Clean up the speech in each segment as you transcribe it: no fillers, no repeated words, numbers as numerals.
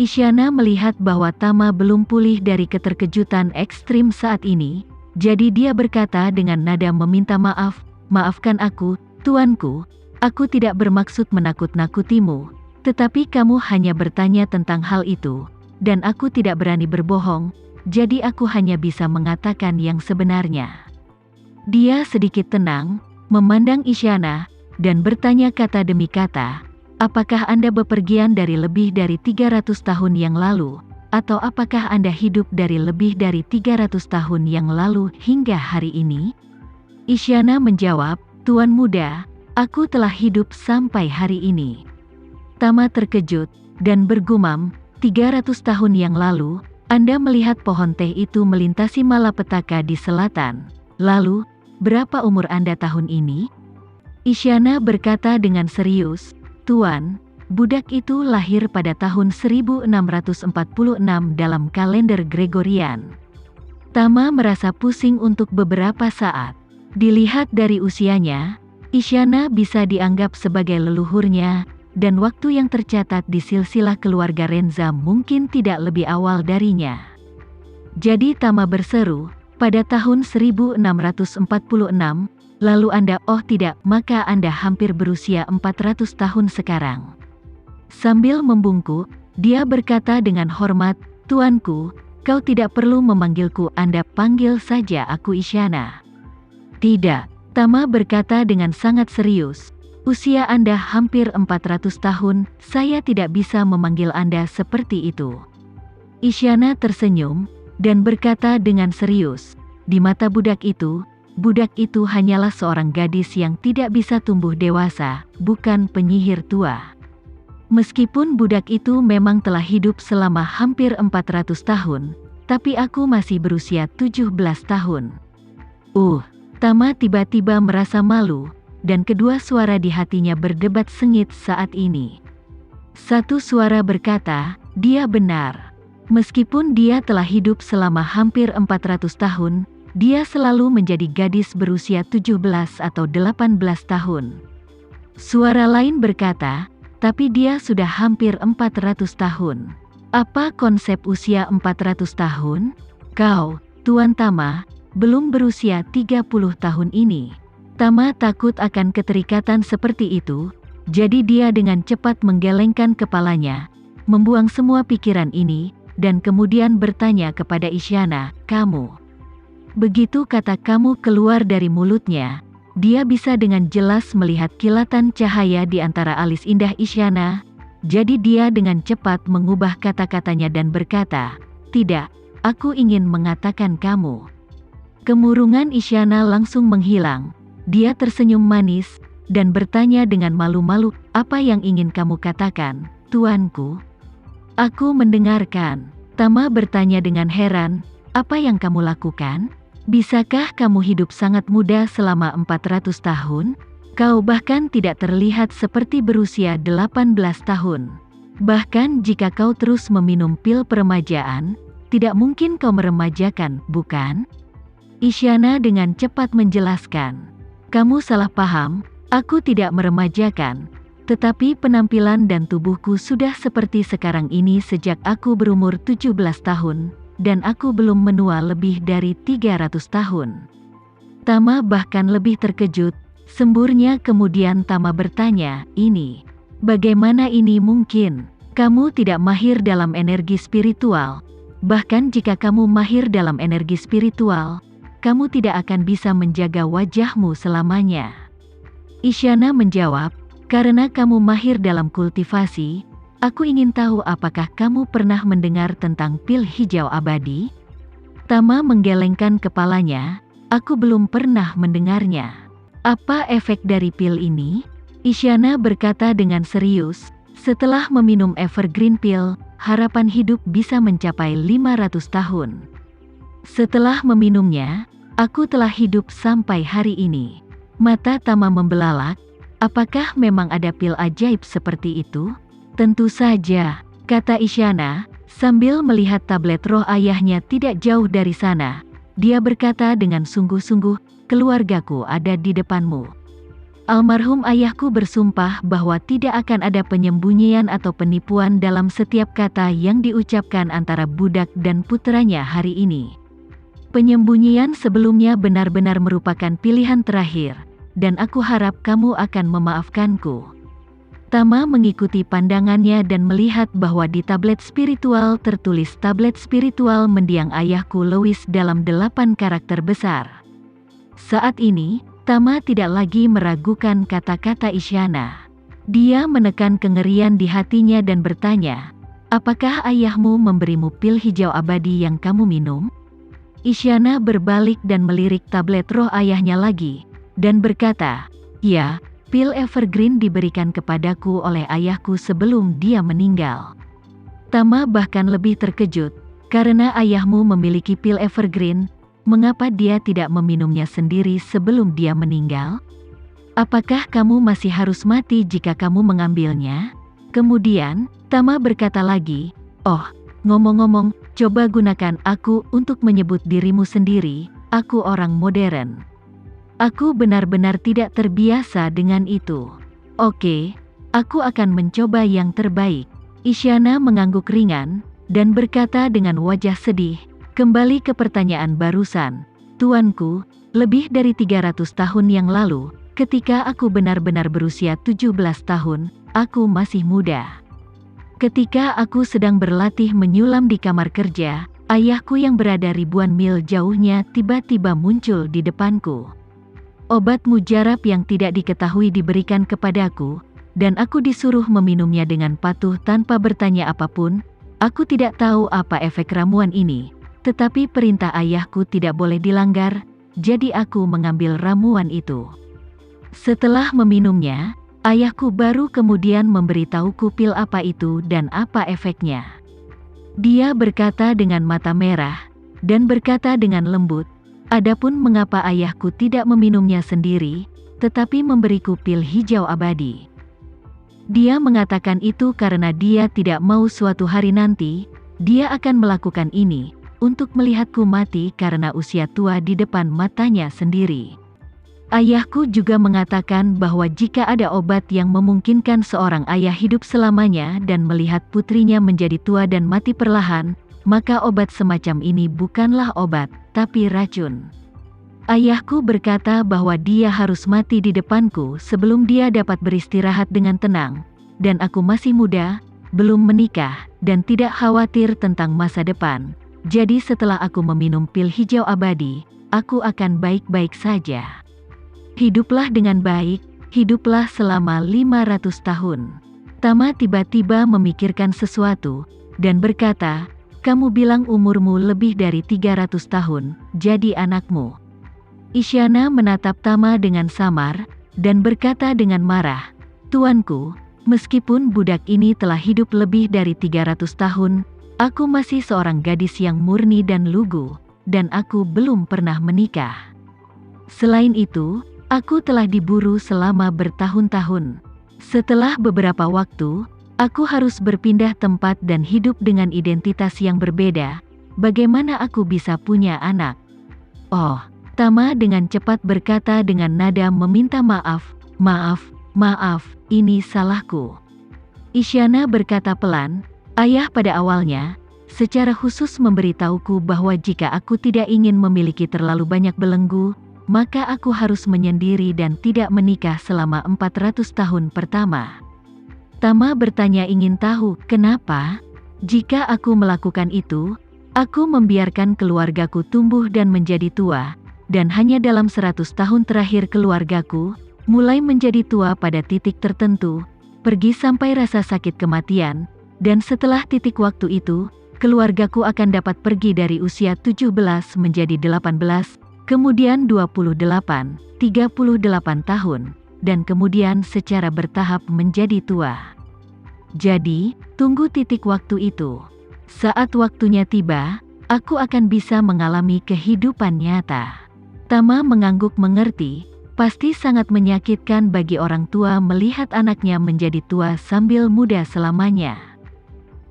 Isyana melihat bahwa Tama belum pulih dari keterkejutan ekstrim saat ini, jadi dia berkata dengan nada meminta maaf, "Maafkan aku, tuanku, aku tidak bermaksud menakut-nakutimu, tetapi kamu hanya bertanya tentang hal itu, dan aku tidak berani berbohong, jadi aku hanya bisa mengatakan yang sebenarnya." Dia sedikit tenang, memandang Isyana, dan bertanya kata demi kata, "Apakah Anda bepergian dari lebih dari 300 tahun yang lalu, atau apakah Anda hidup dari lebih dari 300 tahun yang lalu hingga hari ini?" Isyana menjawab, "Tuan muda, aku telah hidup sampai hari ini." Tama terkejut, dan bergumam, 300 tahun yang lalu, Anda melihat pohon teh itu melintasi malapetaka di selatan. Lalu, berapa umur Anda tahun ini? Isyana berkata dengan serius, "Tuan, budak itu lahir pada tahun 1646 dalam kalender Gregorian." Tama merasa pusing untuk beberapa saat. Dilihat dari usianya, Isyana bisa dianggap sebagai leluhurnya, dan waktu yang tercatat di silsilah keluarga Renza mungkin tidak lebih awal darinya. Jadi Tama berseru, "Pada tahun 1646, lalu Anda, oh tidak, maka Anda hampir berusia 400 tahun sekarang." Sambil membungkuk, dia berkata dengan hormat, "Tuanku, kau tidak perlu memanggilku, Anda panggil saja aku Isyana." "Tidak," Tama berkata dengan sangat serius, "usia Anda hampir 400 tahun, saya tidak bisa memanggil Anda seperti itu." Isyana tersenyum, dan berkata dengan serius, "Di mata budak itu hanyalah seorang gadis yang tidak bisa tumbuh dewasa, bukan penyihir tua." Meskipun budak itu memang telah hidup selama hampir 400 tahun, tapi aku masih berusia 17 tahun. Tama tiba-tiba merasa malu, dan kedua suara di hatinya berdebat sengit saat ini. Satu suara berkata, dia benar. Meskipun dia telah hidup selama hampir 400 tahun, dia selalu menjadi gadis berusia 17 atau 18 tahun. Suara lain berkata, tapi dia sudah hampir 400 tahun. Apa konsep usia 400 tahun? Kau, Tuan Tama, belum berusia 30 tahun ini. Tama takut akan keterikatan seperti itu, jadi dia dengan cepat menggelengkan kepalanya, membuang semua pikiran ini, dan kemudian bertanya kepada Isyana, "Kamu?" Begitu kata "kamu" keluar dari mulutnya, dia bisa dengan jelas melihat kilatan cahaya di antara alis indah Isyana, jadi dia dengan cepat mengubah kata-katanya dan berkata, "Tidak, aku ingin mengatakan kamu." Kemurungan Isyana langsung menghilang, dia tersenyum manis, dan bertanya dengan malu-malu, "Apa yang ingin kamu katakan, tuanku?" "Aku mendengarkan." Tama bertanya dengan heran, "Apa yang kamu lakukan? Bisakah kamu hidup sangat muda selama 400 tahun? Kau bahkan tidak terlihat seperti berusia 18 tahun. Bahkan jika kau terus meminum pil peremajaan, tidak mungkin kau meremajakan, bukan?" Isyana dengan cepat menjelaskan, "Kamu salah paham, aku tidak meremajakan. Tetapi penampilan dan tubuhku sudah seperti sekarang ini sejak aku berumur 17 tahun, dan aku belum menua lebih dari 300 tahun." Tama bahkan lebih terkejut, semburnya kemudian Tama bertanya, bagaimana ini mungkin? Kamu tidak mahir dalam energi spiritual. Bahkan jika kamu mahir dalam energi spiritual, kamu tidak akan bisa menjaga wajahmu selamanya." Isyana menjawab, "Karena kamu mahir dalam kultivasi, aku ingin tahu apakah kamu pernah mendengar tentang pil hijau abadi?" Tama menggelengkan kepalanya, "Aku belum pernah mendengarnya." "Apa efek dari pil ini?" Isyana berkata dengan serius, "Setelah meminum evergreen pill, harapan hidup bisa mencapai 500 tahun. Setelah meminumnya, aku telah hidup sampai hari ini." Mata Tama membelalak, "Apakah memang ada pil ajaib seperti itu?" "Tentu saja," kata Isyana, sambil melihat tablet roh ayahnya tidak jauh dari sana. Dia berkata dengan sungguh-sungguh, "Keluargaku ada di depanmu. Almarhum ayahku bersumpah bahwa tidak akan ada penyembunyian atau penipuan dalam setiap kata yang diucapkan antara budak dan puteranya hari ini. Penyembunyian sebelumnya benar-benar merupakan pilihan terakhir, dan aku harap kamu akan memaafkanku. Tama mengikuti pandangannya dan melihat bahwa di tablet spiritual tertulis tablet spiritual mendiang ayahku Louis dalam 8 karakter besar. Saat ini, Tama tidak lagi meragukan kata-kata Isyana. Dia menekan kengerian di hatinya dan bertanya, "Apakah ayahmu memberimu pil hijau abadi yang kamu minum?" Isyana berbalik dan melirik tablet roh ayahnya lagi, dan berkata, "Ya, pil evergreen diberikan kepadaku oleh ayahku sebelum dia meninggal." Tama bahkan lebih terkejut, karena ayahmu memiliki pil evergreen, mengapa dia tidak meminumnya sendiri sebelum dia meninggal? Apakah kamu masih harus mati jika kamu mengambilnya? Kemudian, Tama berkata lagi, "Oh, ngomong-ngomong, coba gunakan aku untuk menyebut dirimu sendiri, aku orang modern." Aku benar-benar tidak terbiasa dengan itu. "Oke, aku akan mencoba yang terbaik." Isyana mengangguk ringan, dan berkata dengan wajah sedih, "Kembali ke pertanyaan barusan, tuanku, lebih dari 300 tahun yang lalu, ketika aku benar-benar berusia 17 tahun, aku masih muda. Ketika aku sedang berlatih menyulam di kamar kerja, ayahku yang berada ribuan mil jauhnya tiba-tiba muncul di depanku. Obat mujarab yang tidak diketahui diberikan kepadaku, dan aku disuruh meminumnya dengan patuh tanpa bertanya apapun. Aku tidak tahu apa efek ramuan ini, tetapi perintah ayahku tidak boleh dilanggar, jadi aku mengambil ramuan itu. Setelah meminumnya, ayahku baru kemudian memberitahuku pil apa itu dan apa efeknya." Dia berkata dengan mata merah, dan berkata dengan lembut, "Adapun mengapa ayahku tidak meminumnya sendiri, tetapi memberiku pil hijau abadi. Dia mengatakan itu karena dia tidak mau suatu hari nanti, dia akan melakukan ini, untuk melihatku mati karena usia tua di depan matanya sendiri. Ayahku juga mengatakan bahwa jika ada obat yang memungkinkan seorang ayah hidup selamanya dan melihat putrinya menjadi tua dan mati perlahan, maka obat semacam ini bukanlah obat, tapi racun. Ayahku berkata bahwa dia harus mati di depanku sebelum dia dapat beristirahat dengan tenang, dan aku masih muda, belum menikah, dan tidak khawatir tentang masa depan. Jadi setelah aku meminum pil hijau abadi, aku akan baik-baik saja. Hiduplah dengan baik, hiduplah selama 500 tahun. Tama tiba-tiba memikirkan sesuatu, dan berkata, "Kamu bilang umurmu lebih dari 300 tahun, jadi anakmu." Isyana menatap Tama dengan samar, dan berkata dengan marah, "Tuanku, meskipun budak ini telah hidup lebih dari 300 tahun, aku masih seorang gadis yang murni dan lugu, dan aku belum pernah menikah. Selain itu, aku telah diburu selama bertahun-tahun. Setelah beberapa waktu, aku harus berpindah tempat dan hidup dengan identitas yang berbeda. Bagaimana aku bisa punya anak?" "Oh," Tama dengan cepat berkata dengan nada meminta maaf, "Maaf, ini salahku." Isyana berkata pelan, "Ayah pada awalnya, secara khusus memberitahuku bahwa jika aku tidak ingin memiliki terlalu banyak belenggu, maka aku harus menyendiri dan tidak menikah selama 400 tahun pertama." Tama bertanya ingin tahu, "Kenapa? Jika aku melakukan itu, aku membiarkan keluargaku tumbuh dan menjadi tua, dan hanya dalam 100 tahun terakhir keluargaku, mulai menjadi tua pada titik tertentu, pergi sampai rasa sakit kematian, dan setelah titik waktu itu, keluargaku akan dapat pergi dari usia 17 menjadi 18, kemudian 28, 38 tahun, dan kemudian secara bertahap menjadi tua. Jadi, tunggu titik waktu itu. Saat waktunya tiba, aku akan bisa mengalami kehidupan nyata." Tama mengangguk mengerti, pasti sangat menyakitkan bagi orang tua melihat anaknya menjadi tua sambil muda selamanya.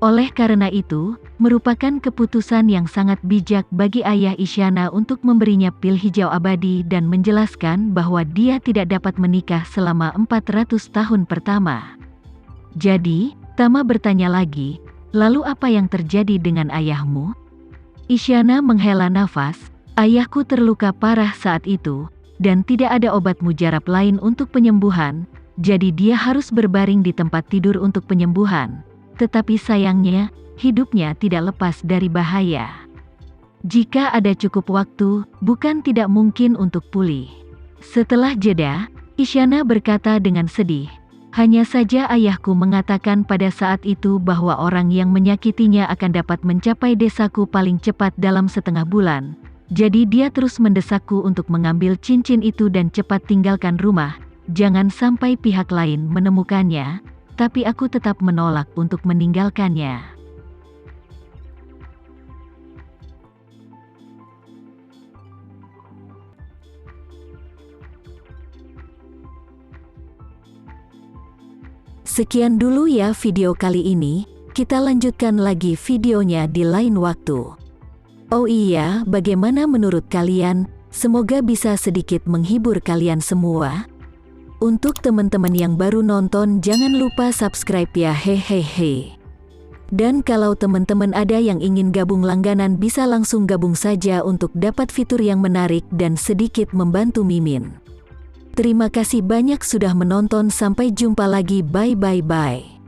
Oleh karena itu, merupakan keputusan yang sangat bijak bagi ayah Isyana untuk memberinya pil hijau abadi dan menjelaskan bahwa dia tidak dapat menikah selama 400 tahun pertama. Jadi, Tama bertanya lagi, lalu apa yang terjadi dengan ayahmu? Isyana menghela nafas, ayahku terluka parah saat itu, dan tidak ada obat mujarab lain untuk penyembuhan, jadi dia harus berbaring di tempat tidur untuk penyembuhan. Tetapi sayangnya, hidupnya tidak lepas dari bahaya. Jika ada cukup waktu, bukan tidak mungkin untuk pulih. Setelah jeda, Isyana berkata dengan sedih, hanya saja ayahku mengatakan pada saat itu bahwa orang yang menyakitinya akan dapat mencapai desaku paling cepat dalam setengah bulan. Jadi dia terus mendesakku untuk mengambil cincin itu dan cepat tinggalkan rumah, jangan sampai pihak lain menemukannya. Tapi aku tetap menolak untuk meninggalkannya. Sekian dulu ya video kali ini, kita lanjutkan lagi videonya di lain waktu. Oh iya, bagaimana menurut kalian? Semoga bisa sedikit menghibur kalian semua. Untuk teman-teman yang baru nonton, jangan lupa subscribe ya, hehehe. Dan kalau teman-teman ada yang ingin gabung langganan, bisa langsung gabung saja untuk dapat fitur yang menarik dan sedikit membantu Mimin. Terima kasih banyak sudah menonton, sampai jumpa lagi, bye bye bye.